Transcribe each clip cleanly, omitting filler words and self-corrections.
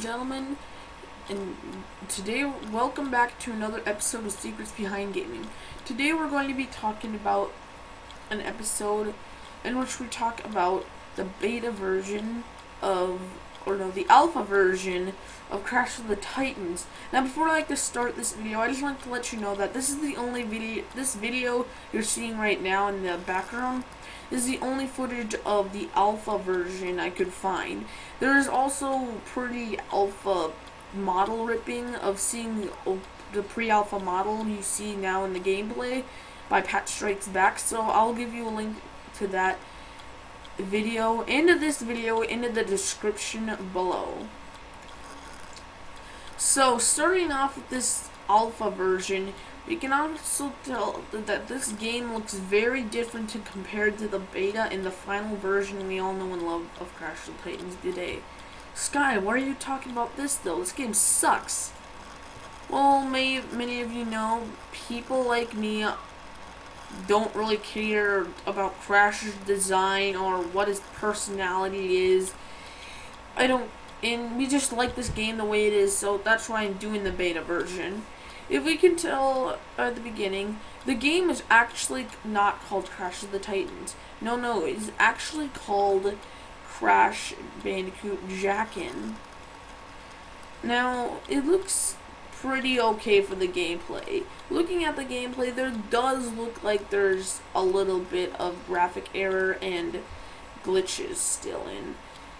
gentlemen, and today, welcome back to another episode of Secrets Behind Gaming. Today we're going to be talking about an episode in which we talk about the beta version of, the alpha version of Crash of the Titans. Now before I like to start this video, I just want to let you know that this is the only video you're seeing right now in the background is the only footage of the alpha version I could find. There is also pretty alpha model ripping of seeing the pre-alpha model you see now in the gameplay by Pat Strikes Back, so I'll give you a link to that video and to this video in the description below. So starting off with this alpha version, you can also tell that this game looks very different compared to the beta and the final version we all know and love of Crash of the Titans today. Sky, why are you talking about this though? This game sucks. Well, many of you know, people like me don't really care about Crash's design or what his personality is. And we just like this game the way it is, so that's why I'm doing the beta version. If we can tell at the beginning, the game is actually not called Crash of the Titans. No, it's actually called Crash Bandicoot Jackin'. Now, it looks pretty okay for the gameplay. Looking at the gameplay, there does look like there's a little bit of graphic error and glitches still in.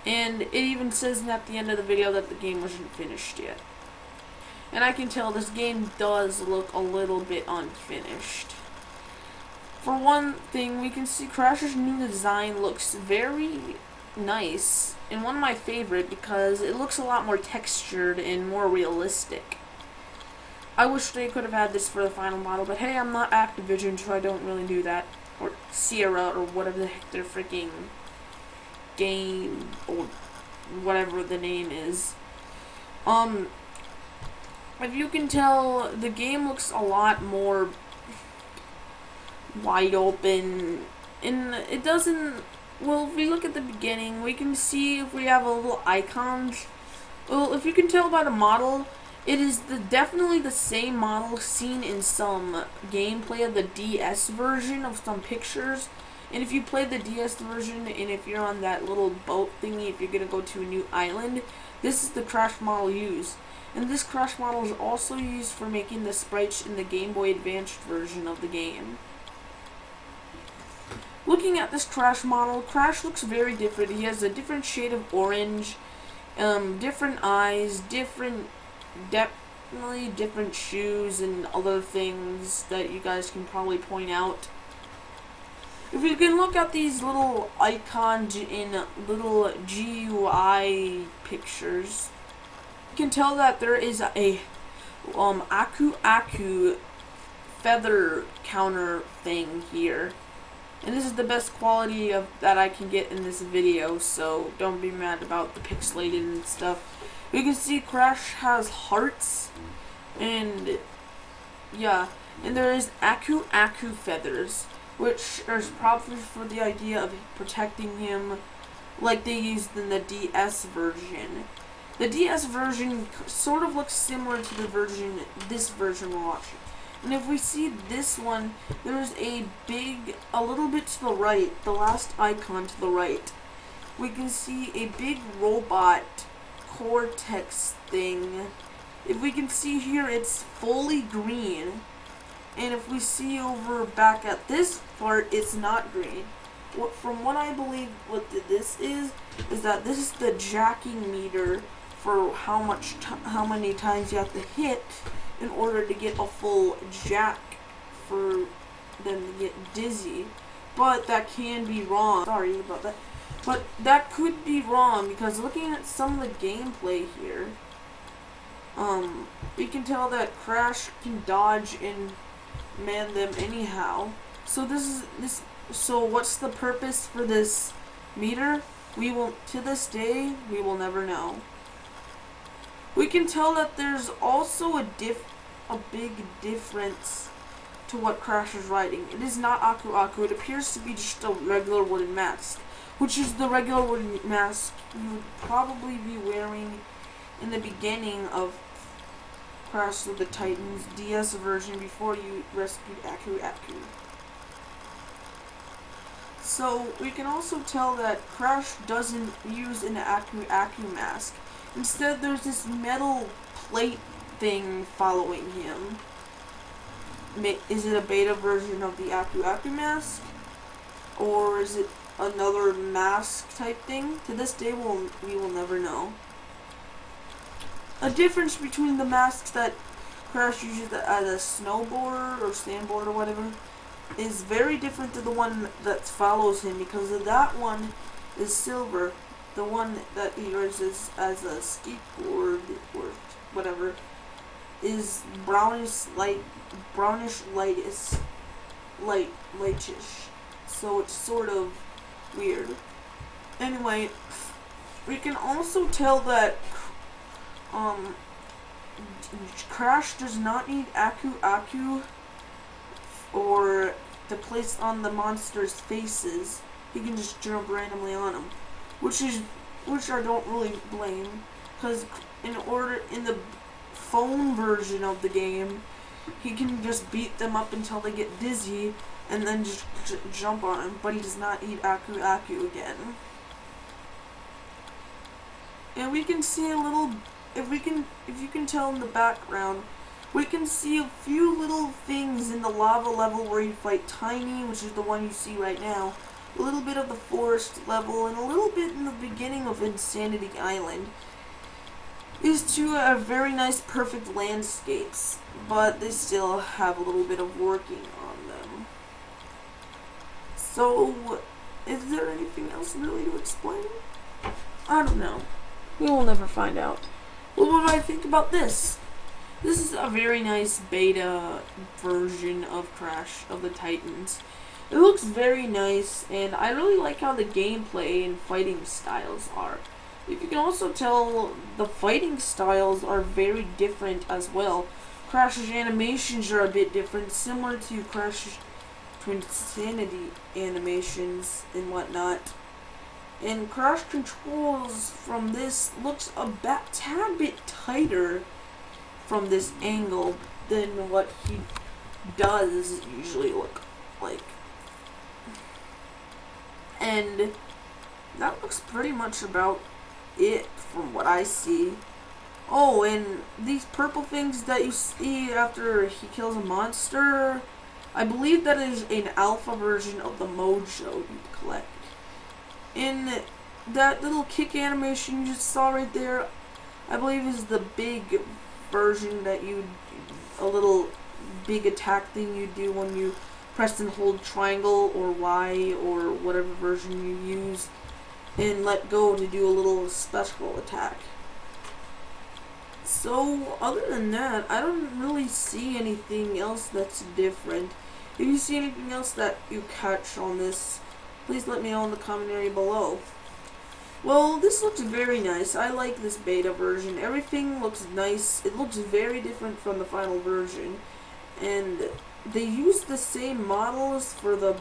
And it even says at the end of the video that the game wasn't finished yet. And I can tell this game does look a little bit unfinished. For one thing, we can see Crash's new design looks very nice, and one of my favorite because it looks a lot more textured and more realistic. I wish they could have had this for the final model, but hey, I'm not Activision, so I don't really do that. Or Sierra, or whatever the heck their freaking game, or whatever the name is. If you can tell, the game looks a lot more wide open, and it doesn't, well, if we look at the beginning, we can see if we have a little icons. Well, if you can tell by the model, it is definitely the same model seen in some gameplay of the DS version of some pictures. And if you play the DS version, and if you're on that little boat thingy, if you're going to go to a new island, this is the Crash model used. And this Crash model is also used for making the sprites in the Game Boy Advance version of the game. Looking at this Crash model, Crash looks very different. He has a different shade of orange, different eyes, definitely different shoes and other things that you guys can probably point out. If you can look at these little icons in little GUI pictures, you can tell that there is a Aku feather counter thing here. And this is the best quality that I can get in this video, so don't be mad about the pixelated and stuff. You can see Crash has hearts, and yeah, and there is Aku feathers, which is probably for the idea of protecting him like they used in the DS version. The DS version sort of looks similar to this version we're watching. And if we see this one, there's a little bit to the right, the last icon to the right, we can see a big robot Cortex thing. If we can see here, it's fully green. And if we see over back at this part, it's not green. From what I believe what this is that this is the jacking meter for how many times you have to hit in order to get a full jack for them to get dizzy. But that can be wrong. Sorry about that. But that could be wrong because looking at some of the gameplay here, you can tell that Crash can dodge and man them anyhow. So so what's the purpose for this meter? To this day, we will never know. We can tell that there's also a big difference to what Crash is riding. It is not Aku. It appears to be just a regular wooden mask, which is the regular wooden mask you would probably be wearing in the beginning of Crash of the Titans DS version before you rescued Aku Aku. So we can also tell that Crash doesn't use an Aku Aku mask. Instead, there's this metal plate thing following him. Is it a beta version of the Aku Aku mask? Or is it another mask type thing? To this day, we will never know. A difference between the masks that Crash uses as a snowboard or sandboard or whatever is very different to the one that follows him, because that one is silver. The one that he uses as a skateboard or whatever is brownish lightish. So it's sort of weird. Anyway, we can also tell that Crash does not need Aku Aku or to place on the monster's faces. He can just jump randomly on them, which I don't really blame, because in the phone version of the game, he can just beat them up until they get dizzy and then just jump on them, but he does not need Aku Aku again. And we can see a little, if you can tell in the background, we can see a few little things in the lava level where you fight Tiny, which is the one you see right now, a little bit of the forest level, and a little bit in the beginning of Insanity Island. These two are very nice, perfect landscapes, but they still have a little bit of working on them. So, is there anything else really to explain? I don't know. We will never find out. Well, what do I think about this? This is a very nice beta version of Crash of the Titans. It looks very nice, and I really like how the gameplay and fighting styles are. If you can also tell, the fighting styles are very different as well. Crash's animations are a bit different, similar to Crash's Twinsanity animations and whatnot. And Crash controls from this looks a tad bit tighter from this angle than what he does usually look like. And that looks pretty much about it from what I see. Oh, and these purple things that you see after he kills a monster, I believe that is an alpha version of the Mojo you collect. In that little kick animation you just saw right there, I believe is the big version that a little big attack thing you do when you press and hold triangle or Y or whatever version you use and let go to do a little special attack. So other than that, I don't really see anything else that's different. If you see anything else that you catch on this, please let me know in the comment area below. Well, this looks very nice. I like this beta version. Everything looks nice. It looks very different from the final version. And they use the same models for the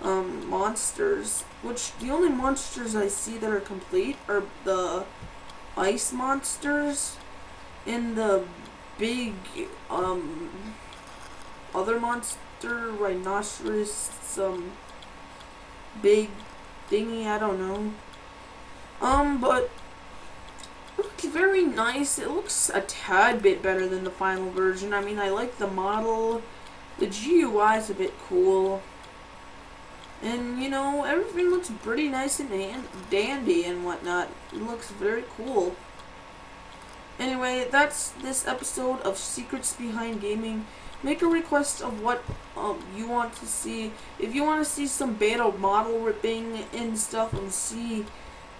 monsters, which the only monsters I see that are complete are the ice monsters and the big other monster, rhinoceros, some big thingy, I don't know. But it looks very nice. It looks a tad bit better than the final version. I mean, I like the model. The GUI is a bit cool. And, you know, everything looks pretty nice and dandy and whatnot. It looks very cool. Anyway, that's this episode of Secrets Behind Gaming. Make a request of what you want to see. If you want to see some beta model ripping and stuff and see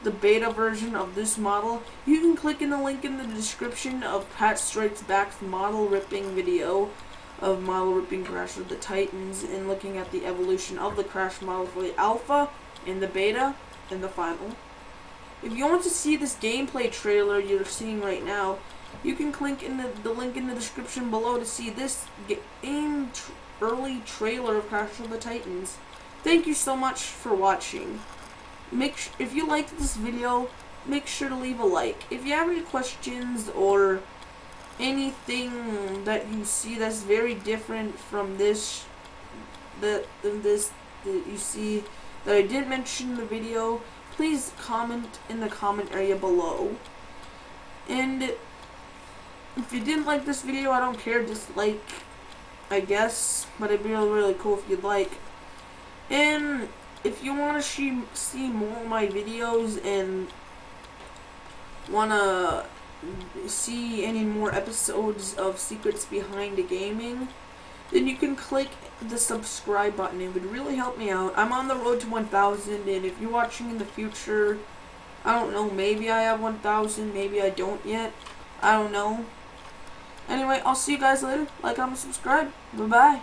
the beta version of this model, you can click in the link in the description of Pat Strikes Back's model ripping video of model ripping Crash of the Titans and looking at the evolution of the Crash model for the alpha and the beta and the final. If you want to see this gameplay trailer you're seeing right now, you can click in the link in the description below to see this early trailer of Crash of the Titans. Thank you so much for watching. If you liked this video, make sure to leave a like. If you have any questions or anything that you see that's very different from this, that you see that I didn't mention in the video, please comment in the comment area below. And if you didn't like this video, I don't care, dislike, I guess, but it'd be really cool if you'd like. And if you want to see more of my videos and want to see any more episodes of Secrets Behind the Gaming, then you can click the subscribe button. It would really help me out. I'm on the road to 1,000, and if you're watching in the future, I don't know, maybe I have 1,000, maybe I don't yet. I don't know. Anyway, I'll see you guys later. Like, comment, subscribe. Bye-bye.